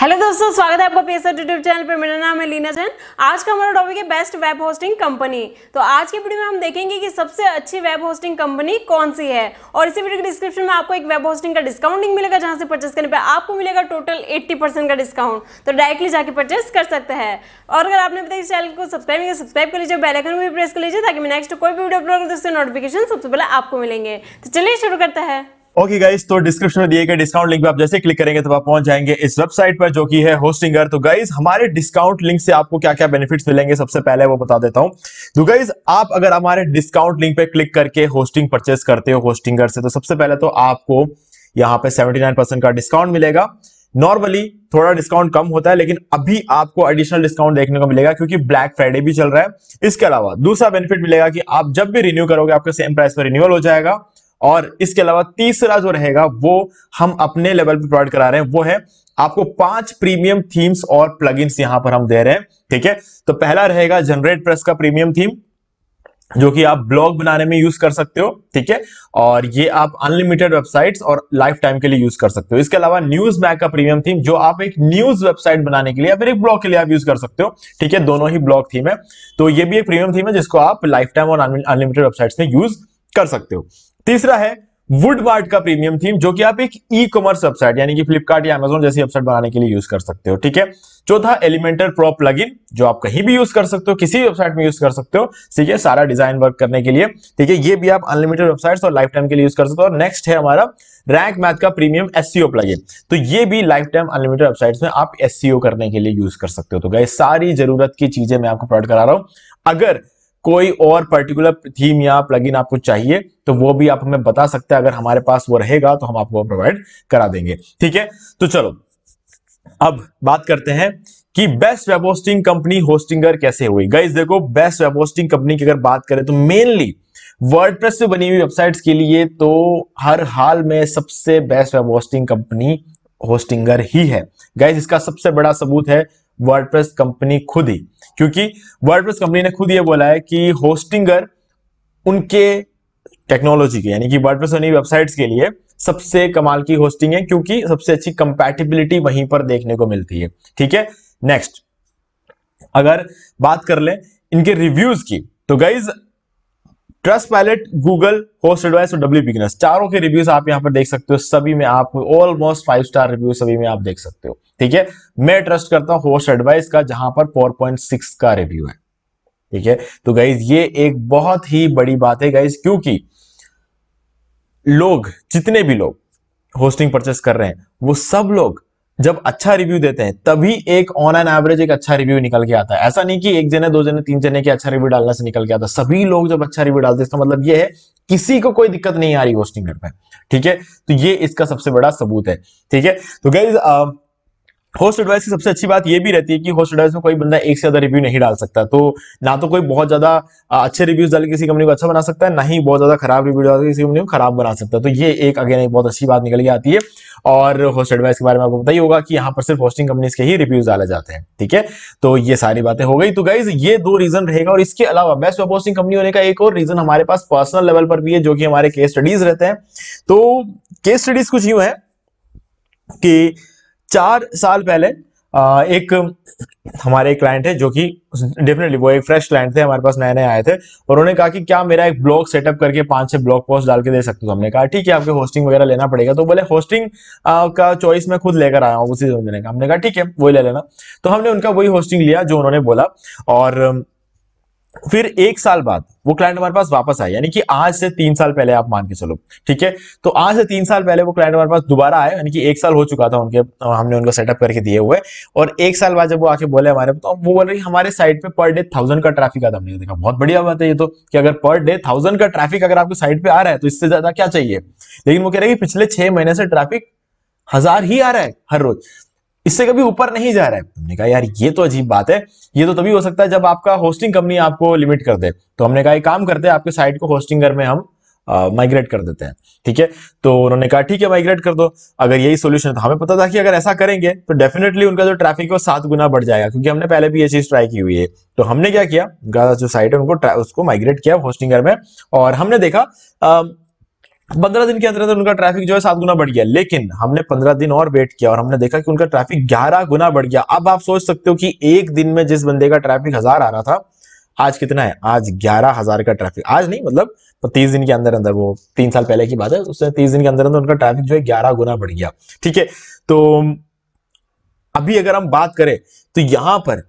Hello दोस्तों, स्वागत है आपका पीएसआर यूट्यूब चैनल पर। मेरा नाम है लीना जैन। आज का हमारा टॉपिक है बेस्ट वेब होस्टिंग कंपनी। तो आज की वीडियो में हम देखेंगे कि सबसे अच्छी वेब होस्टिंग कंपनी कौन सी है, और इसी वीडियो के डिस्क्रिप्शन में आपको एक वेब होस्टिंग का डिस्काउंट लिंक मिलेगा, जहां से परचेस करने पर आपको मिलेगा टोटल 80% का डिस्काउंट। तो डायरेक्टली जाके परचेस कर सकते हैं। और अगर आपने बताया इस चैनल को सब्सक्राइब कर लीजिए, बेल आइकन भी प्रेस कर लीजिए, ताकि मैं नेक्स्ट कोई भी वीडियो अपलोड करूं तो उससे नोटिफिकेशन सबसे पहले आपको मिलेंगे। तो चलिए शुरू करते हैं। ओके गाइस, तो डिस्क्रिप्शन में दिए गए डिस्काउंट लिंक पे आप जैसे क्लिक करेंगे तो आप पहुंच जाएंगे इस वेबसाइट पर, जो कि है होस्टिंगर। तो गाइस, हमारे डिस्काउंट लिंक से आपको क्या क्या बेनिफिट्स मिलेंगे सबसे पहले वो बता देता हूं। तो गाइस, आप अगर हमारे डिस्काउंट लिंक पे क्लिक करके होस्टिंग परचेस करते हो होस्टिंगर से, तो सबसे पहले तो आपको यहां पे 79% का डिस्काउंट मिलेगा। नॉर्मली थोड़ा डिस्काउंट कम होता है, लेकिन अभी आपको एडिशनल डिस्काउंट देखने को मिलेगा क्योंकि ब्लैक फ्राइडे भी चल रहा है। इसके अलावा दूसरा बेनिफिट मिलेगा कि आप जब भी रिन्यू करोगे आपके सेम प्राइस पर रिन्यूअल हो जाएगा। और इसके अलावा तीसरा जो रहेगा वो हम अपने लेवल पे प्रोवाइड करा रहे हैं, वो है आपको 5 प्रीमियम थीम्स और प्लगइन्स यहां पर हम दे रहे हैं। ठीक है, तो पहला रहेगा जनरेट प्रेस का प्रीमियम थीम, जो कि आप ब्लॉग बनाने में यूज कर सकते हो। ठीक है, और ये आप अनलिमिटेड वेबसाइट्स और लाइफ टाइम के लिए यूज कर सकते हो। इसके अलावा न्यूज मैग का प्रीमियम थीम, जो आप एक न्यूज वेबसाइट बनाने के लिए या फिर एक ब्लॉग के लिए आप यूज कर सकते हो। ठीक है, दोनों ही ब्लॉग थीम है, तो ये भी एक प्रीमियम थीम है जिसको आप लाइफ टाइम और अनलिमिटेड वेबसाइट्स में यूज कर सकते हो। तीसरा है वुडमार्ट का प्रीमियम थीम, जो कि आप एक ई कॉमर्स वेबसाइट यानी कि फ्लिपकार्ट या अमेज़न जैसी वेबसाइट बनाने के लिए यूज कर सकते हो। ठीक है, चौथा एलिमेंटर प्रो प्लगइन, जो आप कहीं भी यूज कर सकते हो, किसी वेबसाइट में यूज कर सकते हो। ठीक है, सारा डिजाइन वर्क करने के लिए। ठीक है, ये भी आप अनलिमिटेड वेबसाइट्स और लाइफ टाइम के लिए यूज कर सकते हो। और नेक्स्ट है हमारा रैंक मैथ का प्रीमियम एसईओ प्लगइन, तो ये भी लाइफ टाइम अनलिमिटेड वेबसाइट्स में आप एसईओ करने के लिए यूज कर सकते हो। तो गाइस, सारी जरूरत की चीजें मैं आपको प्रोवाइड करा रहा हूं। अगर कोई और पर्टिकुलर थीम या प्लगइन आपको चाहिए तो वो भी आप हमें बता सकते हैं। अगर हमारे पास वो रहेगा तो हम आपको प्रोवाइड करा देंगे। ठीक है, तो चलो अब बात करते हैं कि best web hosting company Hostinger कैसे हुई। गाइस देखो, बेस्ट वेब होस्टिंग कंपनी की अगर बात करें तो मेनली वर्डप्रेस से बनी हुई वेबसाइट्स के लिए तो हर हाल में सबसे best web hosting company Hostinger ही है। गाइस, इसका सबसे बड़ा सबूत है वर्डप्रेस कंपनी खुद ही, क्योंकि वर्डप्रेस कंपनी ने खुद ये बोला है कि होस्टिंगर उनके टेक्नोलॉजी के यानी कि वर्डप्रेस बनी वेबसाइट्स के लिए सबसे कमाल की होस्टिंग है, क्योंकि सबसे अच्छी कंपैटिबिलिटी वहीं पर देखने को मिलती है। ठीक है, नेक्स्ट अगर बात कर लें इनके रिव्यूज की, तो गाइज ट्रस्टपाइलट, गूगल, होस्ट एडवाइस और डब्ल्यू बिगिनर्स, चारों के रिव्यूज आप यहां पर देख सकते हो। सभी में आप ऑलमोस्ट 5 स्टार रिव्यू सभी में आप देख सकते हो। ठीक है, मैं ट्रस्ट करता हूं होस्ट एडवाइस का, जहां पर 4.6 का रिव्यू है। ठीक है, तो गाइज ये एक बहुत ही बड़ी बात है गाइज, क्योंकि लोग जितने भी लोग होस्टिंग परचेस कर रहे हैं वो सब लोग जब अच्छा रिव्यू देते हैं तभी एक ऑन एन एवरेज एक अच्छा रिव्यू निकल के आता है। ऐसा नहीं कि एक जने, 2 जने, 3 जने के अच्छा रिव्यू डालने से निकल के आता है। सभी लोग जब अच्छा रिव्यू डालते हैं इसका मतलब ये है किसी को कोई दिक्कत नहीं आ रही होस्टिंग में। ठीक है, तो ये इसका सबसे बड़ा सबूत है। ठीक है, तो गाइस होस्ट एडवाइस की सबसे अच्छी बात यह भी रहती है कि होस्ट एडवाइस में कोई बंदा एक से ज्यादा रिव्यू नहीं डाल सकता। तो ना तो कोई बहुत ज्यादा अच्छे रिव्यूज डाल किसी कंपनी को अच्छा बना सकता है, ना ही बहुत ज्यादा खराब रिव्यू डाल किसी कंपनी को खराब बना सकता है। तो ये एक अगेन एक बहुत अच्छी बात निकल के आती है। और होस्ट एडवाइस के बारे में आपको पता ही होगा कि यहाँ पर सिर्फ होस्टिंग कंपनीज के ही रिव्यूज डाले जाते हैं। ठीक है, तो ये सारी बातें हो गई। तो गाइज ये 2 रीजन रहेगा, और इसके अलावा बेस्ट वेब होस्टिंग कंपनी होने का एक और रीजन हमारे पास पर्सनल लेवल पर भी है, जो कि हमारे केस स्टडीज रहते हैं। तो केस स्टडीज कुछ यूं है कि 4 साल पहले एक हमारे क्लाइंट है, जो कि डेफिनेटली वो एक फ्रेश क्लाइंट थे, हमारे पास नए नए आए थे, और उन्होंने कहा कि क्या मेरा एक ब्लॉग सेटअप करके 5-6 ब्लॉग पोस्ट डाल के दे सकते हो। हमने कहा ठीक है, आपके होस्टिंग वगैरह लेना पड़ेगा। तो बोले होस्टिंग का चॉइस मैं खुद लेकर आया हूँ उसी समझने का। हमने कहा ठीक है, वही ले लेना। तो हमने उनका वही होस्टिंग लिया जो उन्होंने बोला, और फिर 1 साल बाद वो क्लाइंट हमारे पास वापस आया, यानी कि आज से 3 साल पहले आप मान के चलो। ठीक है, तो आज से 3 साल पहले वो क्लाइंट हमारे पास दोबारा आए, यानी कि 1 साल हो चुका था उनके, हमने उनको सेटअप करके दिए हुए। और 1 साल बाद जब वो आके बोले हमारे, तो वो बोल रही हमारे साइट पे पर डे 1000 का ट्रैफिक आता है। हमने देखा बहुत बढ़िया बात है ये तो, कि अगर पर डे 1000 का ट्रैफिक अगर आपकी साइट पे आ रहा है तो इससे ज्यादा क्या चाहिए। लेकिन वो कह रहे हैं कि पिछले 6 महीने से ट्रैफिक 1000 ही आ रहा है हर रोज, इससे कभी ऊपर नहीं जा रहा है। हमने कहा यार ये तो अजीब बात है, ये तो तभी हो सकता है जब आपका होस्टिंग कंपनी आपको लिमिट कर दे। तो हमने कहा एक काम करते हैं, आपके साइट को होस्टिंगर में हम माइग्रेट कर देते हैं। ठीक है, तो उन्होंने कहा ठीक है माइग्रेट कर दो। अगर यही सोल्यूशन है, तो हमें पता था कि अगर ऐसा करेंगे तो डेफिनेटली उनका जो ट्रैफिक है वो 7 गुना बढ़ जाएगा, क्योंकि हमने पहले भी ये चीज ट्राई की हुई है। तो हमने क्या किया, उनका जो साइट है उनको उसको माइग्रेट किया होस्टिंगर में, और हमने देखा 15 दिन के अंदर अंदर उनका ट्रैफिक जो है 7 गुना बढ़ गया, लेकिन हमने 15 दिन और वेट किया और हमने देखा कि उनका ट्रैफिक 11 गुना बढ़ गया। अब आप सोच सकते हो कि एक दिन में जिस बंदे का ट्रैफिक 1000 आ रहा था, आज कितना है? आज 11,000 का ट्रैफिक। आज नहीं, मतलब 30 दिन के अंदर अंदर, वो 3 साल पहले की बात है, उससे 30 दिन के अंदर अंदर उनका ट्रैफिक जो है 11 गुना बढ़ गया। ठीक है, तो अभी अगर हम बात करें तो यहां पर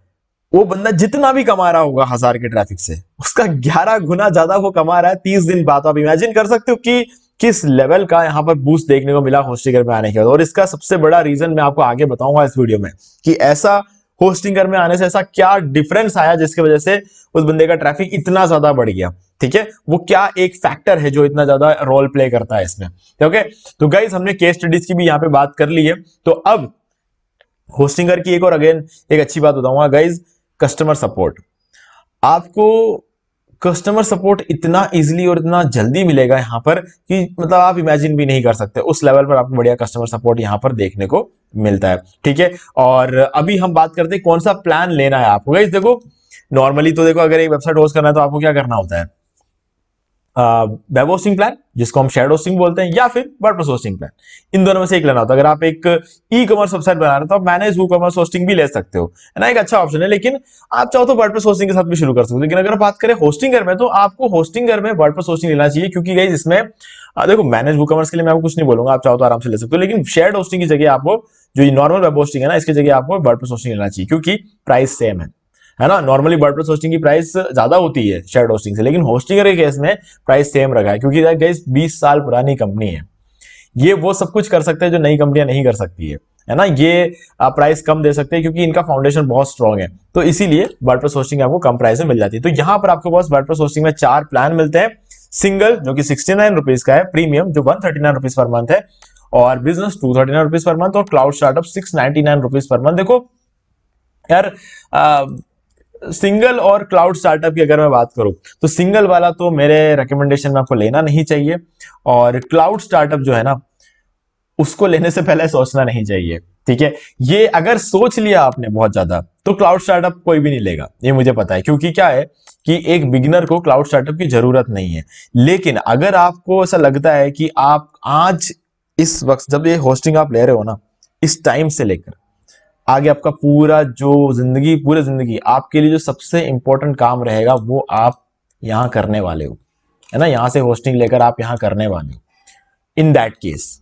वो बंदा जितना भी कमा रहा होगा 1000 के ट्रैफिक से, उसका 11 गुना ज्यादा वो कमा रहा है 30 दिन बाद। आप इमेजिन कर सकते हो कि किस लेवल का यहां पर बूस्ट देखने को मिला होस्टिंगर में आने के बाद। और इसका सबसे बड़ा रीजन मैं आपको आगे बताऊंगा इस वीडियो में कि ऐसा होस्टिंगर में आने से ऐसा क्या डिफरेंस आया जिसकी वजह से उस बंदे का ट्रैफिक इतना ज्यादा बढ़ गया। ठीक है, वो क्या एक फैक्टर है जो इतना ज्यादा रोल प्ले करता है इसमें। ओके, तो गाइस हमने केस स्टडीज की भी यहां पे बात कर ली है। तो अब होस्टिंगर की एक और अगेन एक अच्छी बात बताऊंगा गाइस, कस्टमर सपोर्ट। आपको कस्टमर सपोर्ट इतना इजीली और इतना जल्दी मिलेगा यहां पर कि मतलब आप इमेजिन भी नहीं कर सकते, उस लेवल पर आपको बढ़िया कस्टमर सपोर्ट यहां पर देखने को मिलता है। ठीक है, और अभी हम बात करते हैं कौन सा प्लान लेना है आपको। गाइस देखो, नॉर्मली तो देखो अगर एक वेबसाइट होस्ट करना है तो आपको क्या करना होता है? वेब होस्टिंग प्लान, जिसको हम शेड होस्टिंग बोलते हैं, या फिर वर्डप्रेस होस्टिंग प्लान। इन दोनों में से एक लेना होता है। अगर आप एक ई कॉमर्स वेबसाइट बना रहे हो तो आप मैनेज वूकॉमर्स होस्टिंग भी ले सकते हो, है ना, एक अच्छा ऑप्शन है। लेकिन आप चाहो तो वर्डप्रेस होस्टिंग के साथ भी शुरू कर सकते हो। लेकिन अगर बात करें होस्टिंगर में, तो आपको होस्टिंगर में वर्डप्रेस होस्टिंग लेना चाहिए, क्योंकि गाइस इसमें देखो मैनेज वूकॉमर्स के लिए मैं आपको कुछ नहीं बोलूंगा, आप चाहो तो आराम से ले सकते हो। लेकिन शेड होस्टिंग की जगह आपको, जो नॉर्मल वेब होस्टिंग है ना, इसकी जगह आपको वर्डप्रेस होस्टिंग लेना चाहिए, क्योंकि प्राइस सेम है ना। नॉर्मली वर्डप्रेस होस्टिंग की प्राइस ज्यादा होती है शेयर्ड होस्टिंग से, लेकिन होस्टिंगर के केस में प्राइस सेम रखा है, क्योंकि गाइस 20 साल पुरानी कंपनी है। ये वो सब कुछ कर सकते हैं जो नई कंपनियां नहीं कर सकती है ना। ये प्राइस कम दे सकते हैं क्योंकि इनका फाउंडेशन बहुत स्ट्रॉन्ग है, तो इसीलिए वर्डप्रेस होस्टिंग आपको कम प्राइस में मिल जाती है। तो यहां पर आपके पास वर्डप्रेस होस्टिंग में 4 प्लान मिलते हैं। सिंगल जो कि 69 रुपीज का है, प्रीमियम जो 139 रुपीज पर मंथ है, और बिजनेस 239 रुपीज पर मंथ, और cloud startup 699 rupees per month. देखो यार, सिंगल और क्लाउड स्टार्टअप की अगर मैं बात करूं तो सिंगल वाला तो मेरे रिकमेंडेशन में आपको लेना नहीं चाहिए, और क्लाउड स्टार्टअप जो है ना, उसको लेने से पहले सोचना नहीं चाहिए। ठीक है, ये अगर सोच लिया आपने बहुत ज्यादा तो क्लाउड स्टार्टअप कोई भी नहीं लेगा, ये मुझे पता है। क्योंकि क्या है कि एक बिगिनर को क्लाउड स्टार्टअप की जरूरत नहीं है। लेकिन अगर आपको ऐसा लगता है कि आप आज इस वक्त जब ये होस्टिंग आप ले रहे हो ना, इस टाइम से लेकर आगे आपका पूरा जो पूरी जिंदगी आपके लिए जो सबसे इंपॉर्टेंट काम रहेगा वो आप यहां करने वाले हो, है ना, यहां से होस्टिंग लेकर आप यहां करने वाले हो। इन दैट केस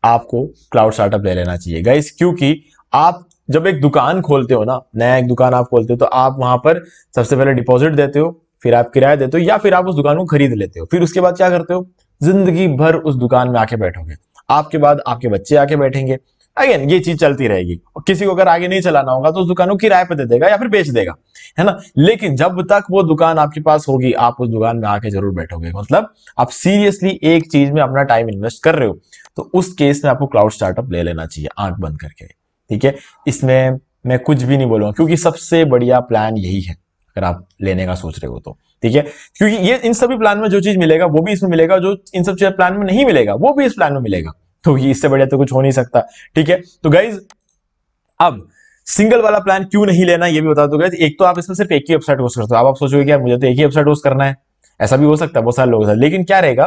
आपको क्लाउड स्टार्टअप ले लेना चाहिए गाइस, क्योंकि आप जब एक दुकान खोलते हो ना, नया एक दुकान आप खोलते हो, तो आप वहां पर सबसे पहले डिपॉजिट देते हो, फिर आप किराया देते हो, या फिर आप उस दुकान को खरीद लेते हो। फिर उसके बाद क्या करते हो? जिंदगी भर उस दुकान में आके बैठोगे, आपके बाद आपके बच्चे आके बैठेंगे, अगेन ये चीज चलती रहेगी। और किसी को अगर आगे नहीं चलाना होगा तो उस दुकान को किराए पे दे देगा या फिर बेच देगा, है ना। लेकिन जब तक वो दुकान आपके पास होगी, आप उस दुकान में आके जरूर बैठोगे। मतलब आप सीरियसली एक चीज में अपना टाइम इन्वेस्ट कर रहे हो, तो उस केस में आपको क्लाउड स्टार्टअप ले लेना चाहिए आंख बंद करके। ठीक है, इसमें मैं कुछ भी नहीं बोलूंगा, क्योंकि सबसे बढ़िया प्लान यही है अगर आप लेने का सोच रहे हो तो। ठीक है, क्योंकि ये इन सभी प्लान में जो चीज मिलेगा वो भी इसमें मिलेगा, जो इन सब प्लान में नहीं मिलेगा वो भी इस प्लान में मिलेगा। तो ये इससे बढ़िया तो कुछ हो नहीं सकता। ठीक है, तो गाइज अब सिंगल वाला प्लान क्यों नहीं लेना ये भी बता दो गाइज। एक तो आप इसमें सिर्फ एक ही वेबसाइट होस्ट करते हो। अब आप सोचोगे कि यार मुझे तो एक ही वेबसाइट होस्ट करना है, ऐसा भी हो सकता है बहुत सारे लोगों के साथ। लेकिन क्या रहेगा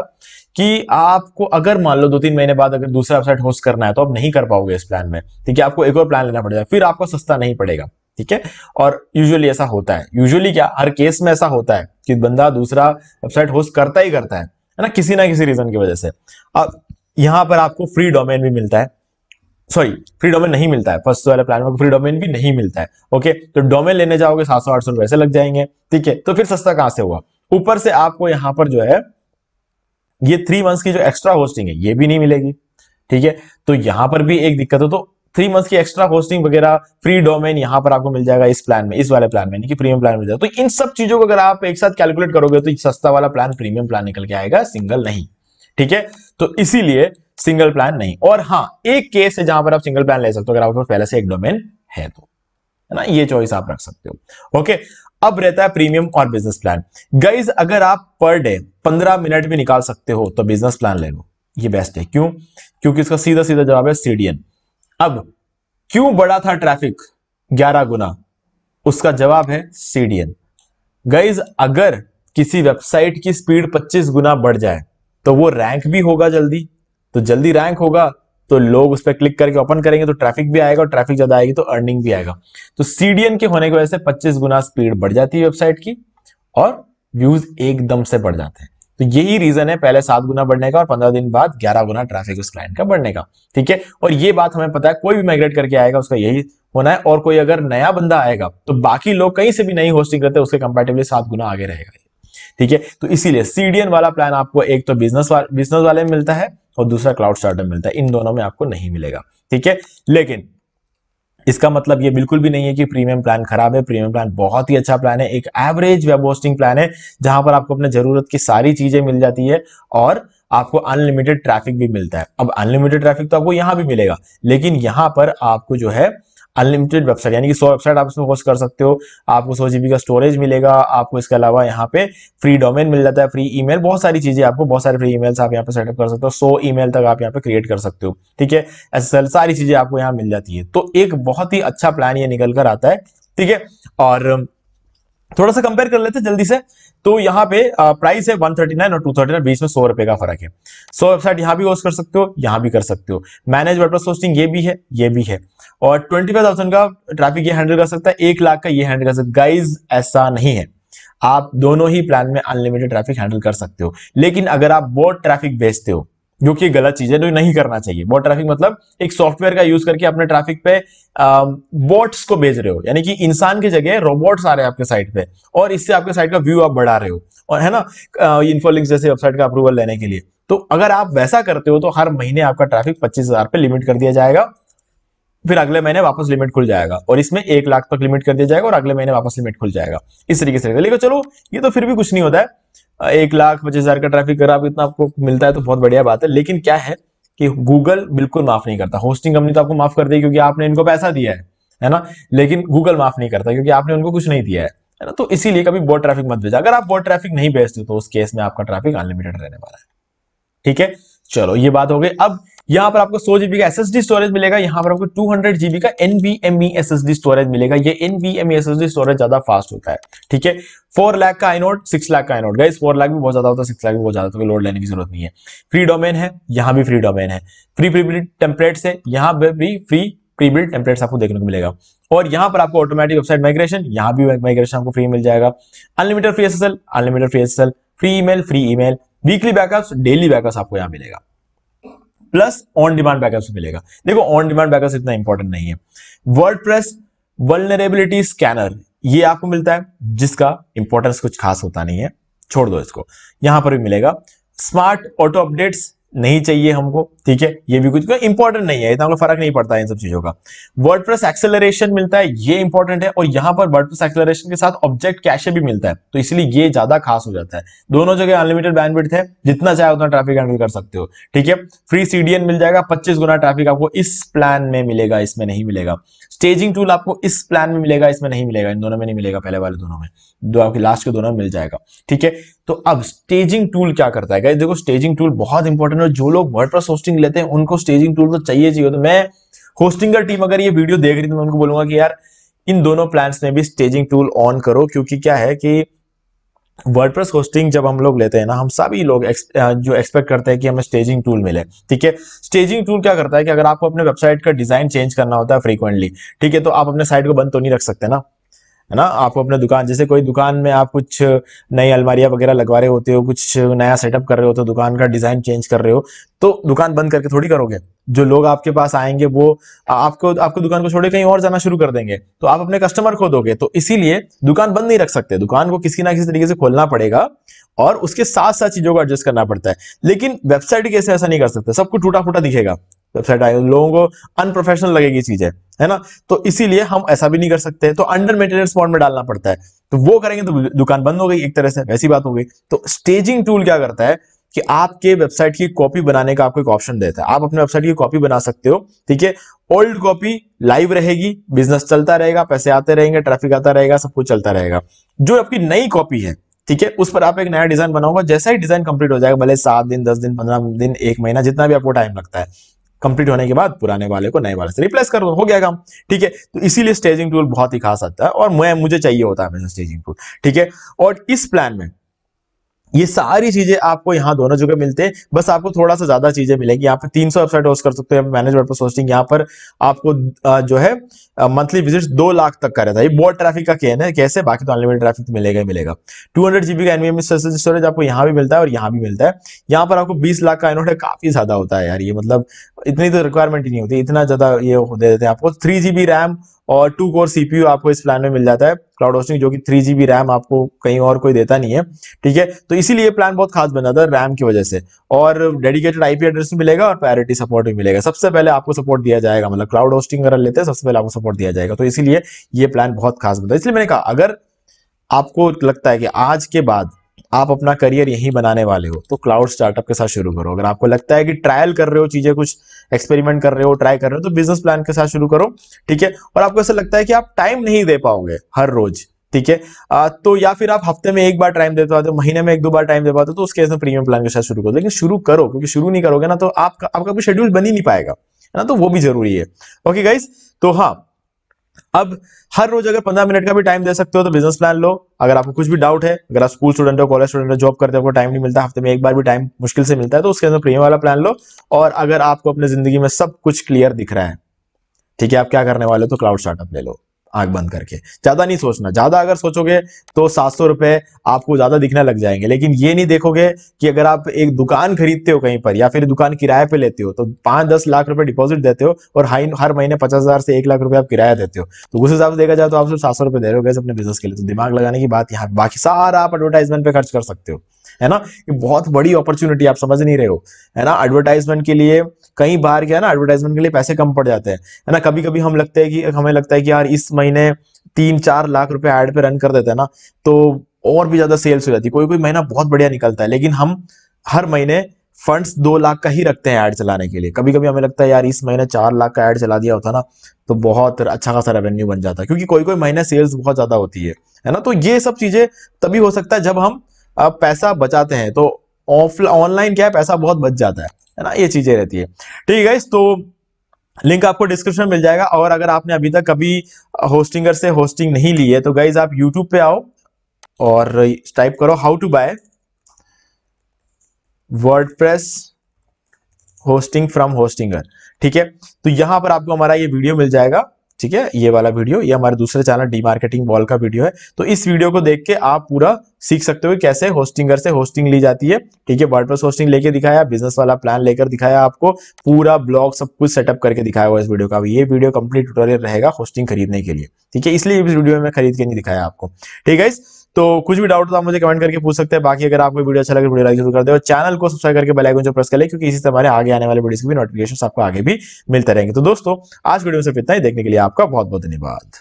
कि आपको अगर मान लो 2-3 महीने बाद अगर दूसरा वेबसाइट होस्ट करना है तो आप नहीं कर पाओगे इस प्लान में। ठीक है, आपको एक और प्लान लेना पड़ेगा, फिर आपको सस्ता नहीं पड़ेगा। ठीक है, और यूजुअली ऐसा होता है, यूजुअली क्या हर केस में ऐसा होता है कि बंदा दूसरा वेबसाइट होस्ट करता ही करता है ना, किसी ना किसी रीजन की वजह से। अब यहां पर आपको फ्री डोमेन भी मिलता है, सॉरी फ्री डोमेन नहीं मिलता है, फर्स्ट वाले प्लान में फ्री डोमेन भी नहीं मिलता है। ओके, तो डोमेन लेने जाओगे 700-800 रुपए ऐसे लग जाएंगे। ठीक है, तो फिर सस्ता कहां से हुआ? ऊपर से आपको यहां पर जो है ये 3 मंथ्स की जो एक्स्ट्रा होस्टिंग है ये भी नहीं मिलेगी। ठीक है, तो यहां पर भी एक दिक्कत है। तो 3 मंथ्स की एक्स्ट्रा होस्टिंग वगैरह, फ्री डोमेन यहां पर आपको मिल जाएगा इस प्लान में, इस वाले प्लान में, नहीं कि प्रीमियम प्लान मिल जाएगा। तो इन सब चीजों को अगर आप एक साथ कैलकुलेट करोगे तो सस्ता वाला प्लान प्रीमियम प्लान निकल के आएगा, सिंगल नहीं। ठीक है, तो इसीलिए सिंगल प्लान नहीं। और हाँ, एक केस है जहां पर आप सिंगल प्लान ले सकते हो, अगर आपके पास पहले से एक डोमेन है तो, है ना, ये चॉइस आप रख सकते हो। ओके, अब रहता है प्रीमियम और बिजनेस प्लान। गाइज अगर आप पर डे 15 मिनट भी निकाल सकते हो तो बिजनेस प्लान ले लो, ये बेस्ट है। क्यों? क्योंकि इसका सीधा सीधा जवाब है सीडीएन। अब क्यों बढ़ा था ट्रैफिक 11 गुना? उसका जवाब है सीडीएन। गाइज अगर किसी वेबसाइट की स्पीड 25 गुना बढ़ जाए तो वो रैंक भी होगा जल्दी, तो जल्दी रैंक होगा तो लोग उस पर क्लिक करके ओपन करेंगे तो ट्रैफिक भी आएगा, और ट्रैफिक ज्यादा आएगी तो अर्निंग भी आएगा। तो सीडीएन के होने की वजह से 25 गुना स्पीड बढ़ जाती है वेबसाइट की और व्यूज एकदम से बढ़ जाते हैं। तो यही रीजन है पहले 7 गुना बढ़ने का और 15 दिन बाद 11 गुना ट्रैफिक उस क्लाइंट का बढ़ने का। ठीक है, और ये बात हमें पता है, कोई भी माइग्रेट करके आएगा उसका यही होना है, और कोई अगर नया बंदा आएगा तो बाकी लोग कहीं से भी नई होस्टिंग करते हैं उसके कंपैरेटिवली 7 गुना आगे रहेगा। ठीक है, तो इसीलिए सीडीएन वाला प्लान आपको एक तो बिजनेस वाले में मिलता है और दूसरा क्लाउड स्टार्टर मिलता है, इन दोनों में आपको नहीं मिलेगा। ठीक है, लेकिन इसका मतलब ये बिल्कुल भी नहीं है कि प्रीमियम प्लान खराब है। प्रीमियम प्लान बहुत ही अच्छा प्लान है, एक एवरेज वेब होस्टिंग प्लान है जहां पर आपको अपने जरूरत की सारी चीजें मिल जाती है और आपको अनलिमिटेड ट्रैफिक भी मिलता है। अब अनलिमिटेड ट्रैफिक तो आपको यहां भी मिलेगा, लेकिन यहां पर आपको जो है अनलिमिटेड वेबसाइट यानी कि 100 वेबसाइट आप इसमें होस्ट कर सकते हो, आपको 100 जीबी का स्टोरेज मिलेगा, आपको इसके अलावा यहाँ पे फ्री डोमेन मिल जाता है, फ्री ईमेल, बहुत सारी चीजें आपको, बहुत सारे फ्री ईमेल्स आप यहाँ पे सेटअप कर सकते हो, 100 ईमेल तक आप यहाँ पे क्रिएट कर सकते हो। ठीक है, एसएसएल सारी चीजें आपको यहाँ मिल जाती है। तो एक बहुत ही अच्छा प्लान ये निकल कर आता है। ठीक है, और थोड़ा सा कंपेयर कर लेते हैं जल्दी से। तो यहाँ पे प्राइस है 139 और 239, बीच में 100 रुपए का फर्क है। 100 वेबसाइट यहाँ भी होस्ट कर सकते हो, यहाँ भी कर सकते हो। मैनेज वर्डप्रेस होस्टिंग ये भी है, ये भी है, और 25,000 का ट्रैफिक ये हैंडल कर सकता है, 1 लाख का ये हैंडल कर सकता है। गाइज ऐसा नहीं है, आप दोनों ही प्लान में अनलिमिटेड ट्रैफिक हैंडल कर सकते हो, लेकिन अगर आप बोट ट्रैफिक भेजते हो, जो कि गलत चीज है, जो नहीं करना चाहिए। बोट ट्रैफिक मतलब एक सॉफ्टवेयर का यूज करके अपने ट्रैफिक पे बोट्स को भेज रहे हो, यानी कि इंसान की जगह रोबोट्स आ रहे हैं आपके साइट पे, और इससे आपके साइट का व्यू आप बढ़ा रहे हो, और है ना, इन्फोलिंक्स जैसे वेबसाइट का अप्रूवल लेने के लिए। तो अगर आप वैसा करते हो तो हर महीने आपका ट्रैफिक 25,000 पे लिमिट कर दिया जाएगा, फिर अगले महीने वापस लिमिट खुल जाएगा, और इसमें 1 लाख तक लिमिट कर दिया जाएगा और अगले महीने वापस लिमिट खुल जाएगा। इस तरीके से, लेकिन चलो ये तो फिर भी कुछ नहीं होता है। 1,25,000 का ट्रैफिक अगर आप इतना आपको मिलता है तो बहुत बढ़िया बात है, लेकिन क्या है कि गूगल बिल्कुल माफ नहीं करता। होस्टिंग कंपनी तो आपको माफ कर देगी क्योंकि आपने इनको पैसा दिया है ना, लेकिन गूगल माफ नहीं करता क्योंकि आपने उनको कुछ नहीं दिया है ना। तो इसीलिए कभी बोट ट्रैफिक मत भेजा। अगर आप बोट ट्रैफिक नहीं भेजते तो उस केस में आपका ट्रैफिक अनलिमिटेड रहने वाला है। ठीक है, चलो ये बात हो गई। अब यहां पर आपको 100 जीबी का एसएसडी स्टोरेज मिलेगा, यहां पर आपको 200 जीबी का एनवीएमई एसएसडी स्टोरेज मिलेगा। ये एनवीएमई एसएसडी स्टोरेज ज्यादा फास्ट होता है। ठीक है, 4 लाख का आइनोड, 6 लाख का आइनोड। गाइस 4 लाख भी बहुत ज्यादा होता है, 6 लाख भी बहुत ज्यादा, तो लोड लेने की जरूरत नहीं है। फ्री डोमेन है, यहां भी फ्री डोमेन है। फ्री प्रीबिल्ड टेम्पलेट्स है, यहां भी फ्री प्रीबिल्ड टेम्पलेट्स आपको देखने को मिलेगा। और यहां पर आपको ऑटोमेटिक वेबसाइट माइग्रेशन, यहां भी माइग्रेशन आपको फ्री मिल जाएगा। Unlimited free SSL, unlimited free SSL, free email, weekly backups, daily backups आपको यहां मिलेगा, प्लस ऑन डिमांड बैकअप्स मिलेगा। देखो ऑन डिमांड बैकअप्स इतना इंपॉर्टेंट नहीं है। वर्डप्रेस वल्नरेबिलिटी स्कैनर ये आपको मिलता है, जिसका इंपॉर्टेंस कुछ खास होता नहीं है, छोड़ दो इसको। यहां पर भी मिलेगा। स्मार्ट ऑटो अपडेट्स नहीं चाहिए हमको, ठीक है, ये भी कुछ इंपॉर्टेंट नहीं है, इतना फर्क नहीं पड़ता है इन सब चीजों का। वर्डप्रेस एक्सेलरेशन मिलता है, ये इंपॉर्टेंट है, और यहां पर वर्डप्रेस एक्सेलरेशन के साथ ऑब्जेक्ट कैशे भी मिलता है, तो इसलिए ये ज्यादा खास हो जाता है। दोनों जगह अनलिमिटेड बैंडविड्थ है, जितना चाहे उतना ट्रैफिक हैंडल कर सकते हो। ठीक है, फ्री सीडीएन मिल जाएगा, 25 गुना ट्रैफिक आपको इस प्लान में मिलेगा, इसमें नहीं मिलेगा। स्टेजिंग टूल आपको इस प्लान में मिलेगा, इसमें नहीं मिलेगा, इन दोनों में नहीं मिलेगा, पहले वाले दोनों में, दो आपके लास्ट के दोनों में मिल जाएगा। ठीक है, तो अब स्टेजिंग टूल क्या करता है गाइस? देखो स्टेजिंग टूल बहुत इंपॉर्टेंट है, जो लोग वर्डप्रेस होस्टिंग लेते हैं उनको स्टेजिंग टूल तो चाहिए। तो मैं होस्टिंगर टीम अगर ये वीडियो देख रही तो मैं उनको बोलूंगा कि यार इन दोनों प्लान्स में भी स्टेजिंग टूल ऑन करो, क्योंकि क्या है कि वर्डप्रेस होस्टिंग जब हम लोग लेते हैं ना, हम सभी लोग जो एक्सपेक्ट करते हैं कि हमें स्टेजिंग टूल मिले। ठीक है, स्टेजिंग टूल क्या करता है कि अगर आपको अपने वेबसाइट का डिजाइन चेंज करना होता है फ्रीक्वेंटली, ठीक है, तो आप अपने साइट को बंद तो नहीं रख सकते ना, है ना। आपको अपने दुकान, जैसे कोई दुकान में आप कुछ नई अलमारियां वगैरह लगवा रहे होते हो, कुछ नया सेटअप कर रहे हो, तो दुकान का डिजाइन चेंज कर रहे हो, तो दुकान बंद करके थोड़ी करोगे। जो लोग आपके पास आएंगे वो आपको दुकान को छोड़े कहीं और जाना शुरू कर देंगे, तो आप अपने कस्टमर खो दोगे। तो इसीलिए दुकान बंद नहीं रख सकते, दुकान को किसी ना किसी तरीके से खोलना पड़ेगा और उसके साथ साथ चीजों को एडजस्ट करना पड़ता है। लेकिन वेबसाइट कैसे ऐसा नहीं कर सकते, सबको टूटा फूटा दिखेगा वेबसाइट, लोगों को अनप्रोफेशनल लगेगी चीजें, है ना। तो इसीलिए हम ऐसा भी नहीं कर सकते, तो अंडर मेंटेनेंस मोड में डालना पड़ता है। तो वो करेंगे तो दुकान बंद हो गई, एक तरह से वैसी बात हो गई। तो स्टेजिंग टूल क्या करता है कि आपके वेबसाइट की कॉपी बनाने का आपको एक ऑप्शन देता है, आप अपने वेबसाइट की कॉपी बना सकते हो। ठीक है, ओल्ड कॉपी लाइव रहेगी, बिजनेस चलता रहेगा, पैसे आते रहेंगे, ट्रैफिक आता रहेगा, सब कुछ चलता रहेगा। जो आपकी नई कॉपी है, ठीक है, उस पर आप एक नया डिजाइन बनाओगे, जैसा ही डिजाइन कंप्लीट हो जाएगा, भले 7 दिन, 10 दिन, 15 दिन, 1 महीना, जितना भी आपको टाइम लगता है, कंप्लीट होने के बाद पुराने वाले को नए वाले से रिप्लेस कर दो, हो गया काम। ठीक है, तो इसीलिए स्टेजिंग टूल बहुत ही खास आता है, और मुझे चाहिए होता है हमेशा स्टेजिंग टूल। ठीक है, और इस प्लान में ये सारी चीजें आपको यहाँ दोनों जगह मिलते हैं, बस आपको थोड़ा सा ज्यादा चीजें मिलेगी। यहाँ पे 300 वेबसाइट होस्ट कर सकते हो, मैनेज वर्डप्रेस होस्टिंग। यहाँ पर आपको जो है मंथली विजिट्स 2 लाख तक का रहता है। ये बहुत ट्रैफिक का केन है, कैसे, बाकी तो अनलिमिटेड ट्रैफिक तो मिलेगा ही मिलेगा। 200 GB का एनवीएमई स्टोरेज आपको यहाँ भी मिलता है और यहाँ भी मिलता है। यहाँ पर आपको 20 लाख का इनोड है, काफी ज्यादा होता है यार ये, मतलब इतनी तो रिक्वायरमेंट ही नहीं होती, इतना ज्यादा ये दे देते हैं आपको। 3 GB रैम और 2 कोर CPU आपको इस प्लान में मिल जाता है क्लाउड होस्टिंग, जो कि 3 GB रैम आपको कहीं और कोई देता नहीं है, ठीक है। तो इसीलिए प्लान बहुत खास बन जाता है रैम की वजह से। और डेडिकेटेड IP एड्रेस भी मिलेगा और पैरिटी सपोर्ट भी मिलेगा। सबसे पहले आपको सपोर्ट दिया जाएगा, मतलब क्लाउड होस्टिंग अगर लेते हैं सबसे पहले आपको सपोर्ट दिया जाएगा, तो इसीलिए ये प्लान बहुत खास बनता है। इसलिए मैंने कहा अगर आपको लगता है कि आज के बाद आप अपना करियर यहीं बनाने वाले हो तो क्लाउड स्टार्टअप के साथ शुरू करो। अगर आपको लगता है कि ट्रायल कर रहे हो, चीजें कुछ एक्सपेरिमेंट कर रहे हो, ट्राई कर रहे हो, तो बिजनेस प्लान के साथ शुरू करो, ठीक है। और आपको ऐसा लगता है कि आप टाइम नहीं दे पाओगे हर रोज, ठीक है, तो या फिर आप हफ्ते में एक बार टाइम दे पाते हो, महीने में 1-2 बार टाइम दे पाते हो, तो उस केस में प्रीमियम प्लान के साथ शुरू करो। लेकिन शुरू करो, क्योंकि शुरू नहीं करोगे ना तो आपका कोई शेड्यूल बन ही नहीं पाएगा, है ना, तो वो भी जरूरी है। ओके गाइस, तो हाँ, अब हर रोज अगर 15 मिनट का भी टाइम दे सकते हो तो बिजनेस प्लान लो। अगर आपको कुछ भी डाउट है, अगर आप स्कूल स्टूडेंट हो, कॉलेज स्टूडेंट हो, जॉब करते हो, आपको टाइम नहीं मिलता, हफ्ते में एक बार भी टाइम मुश्किल से मिलता है, तो उसके अंदर प्रीमियम वाला प्लान लो। और अगर आपको अपने जिंदगी में सब कुछ क्लियर दिख रहा है, ठीक है, आप क्या करने वाले हो, तो क्लाउड स्टार्टअप ले लो आंख बंद करके। ज्यादा नहीं सोचना, ज्यादा अगर सोचोगे तो 700 रुपए आपको ज्यादा दिखने लग जाएंगे। लेकिन ये नहीं देखोगे कि अगर आप एक दुकान खरीदते हो कहीं पर या फिर दुकान किराए पे लेते हो तो 5-10 लाख रुपए डिपॉजिट देते हो और हर महीने 50,000 से 1 लाख रुपए आप किराया देते हो, तो उस हिसाब से देखा जाए तो आप सिर्फ 700 रुपए दे रहे हो गैस अपने बिजनेस के लिए। तो दिमाग लगाने की बात यहाँ, बाकी सारा आप एडवर्टाइजमेंट पे खर्च कर सकते हो, है ना। ये बहुत बड़ी अपॉर्चुनिटी, आप समझ नहीं रहे हो, है ना। एडवर्टाइजमेंट के लिए कई बार क्या है ना, एडवर्टाइजमेंट के लिए पैसे कम पड़ जाते हैं, है ना। कभी कभी हमें लगता है कि यार इस महीने 3-4 लाख रुपए ऐड पे रन कर देते हैं ना तो और भी ज्यादा सेल्स हो जाती है। कोई कोई महीना बहुत बढ़िया निकलता है, लेकिन हम हर महीने फंड्स 2 लाख का ही रखते हैं ऐड चलाने के लिए। कभी कभी हमें लगता है यार इस महीने 4 लाख का ऐड चला दिया होता ना तो बहुत अच्छा खासा रेवेन्यू बन जाता है, क्योंकि कोई कोई महीने सेल्स बहुत ज्यादा होती है ना। तो ये सब चीजें तभी हो सकता है जब हम पैसा बचाते हैं, तो ऑनलाइन क्या है, पैसा बहुत बच जाता है ना, ये चीजें रहती है, ठीक है गाइस। तो लिंक आपको डिस्क्रिप्शन में मिल जाएगा। और अगर आपने अभी तक कभी होस्टिंगर से होस्टिंग नहीं ली है तो गाइज आप यूट्यूब पे आओ और टाइप करो how to buy WordPress hosting from Hostinger, ठीक है। तो यहां पर आपको हमारा ये वीडियो मिल जाएगा, ठीक है, ये वाला वीडियो, ये हमारे दूसरे चैनल डी मार्केटिंग बॉल का वीडियो है। तो इस वीडियो को देख के आप पूरा सीख सकते हो कि कैसे होस्टिंगर से होस्टिंग ली जाती है, ठीक है। वर्डप्रेस होस्टिंग लेके दिखाया, बिजनेस वाला प्लान लेकर दिखाया, आपको पूरा ब्लॉग सब कुछ सेटअप करके दिखाया हुआ इस वीडियो का। ये वीडियो कंप्लीट ट्यूटोरियल रहेगा होस्टिंग खरीदने के लिए, ठीक है, इसलिए इस वीडियो में मैं खरीद के नहीं दिखाया आपको, ठीक है। तो कुछ भी डाउट तो आप मुझे कमेंट करके पूछ सकते हैं। बाकी अगर आपको वीडियो अच्छा लगे वीडियो लाइक जरूर कर दे और चैनल को सब्सक्राइब करके बेल आइकन जो प्रेस कर ले, क्योंकि इसी से हमारे आगे आने वाले वीडियोस की भी नोटिफिकेशंस आपको आगे भी मिलते रहेंगे। तो दोस्तों आज वीडियो में सिर्फ इतना ही, देखने के लिए आपका बहुत बहुत धन्यवाद।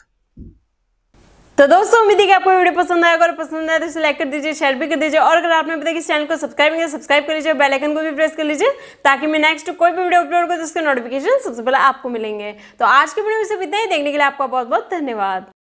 तो दोस्तों उम्मीद है कि आपको वीडियो पसंद आएगा, और पसंद आया तो इसे लाइक कर दीजिए, शेयर भी कर दीजिए, और अगर आपने अभी तक इस चैनल को सब्सक्राइब कर लीजिए, बेल आइकन को भी प्रेस कर लीजिए, ताकि मैं नेक्स्ट कोई भी वीडियो अपलोड करूं तो उसके नोटिफिकेशन सबसे पहले आपको मिलेंगे। तो आज की वीडियो में सिर्फ इतना ही, देखने के लिए आपका बहुत बहुत धन्यवाद।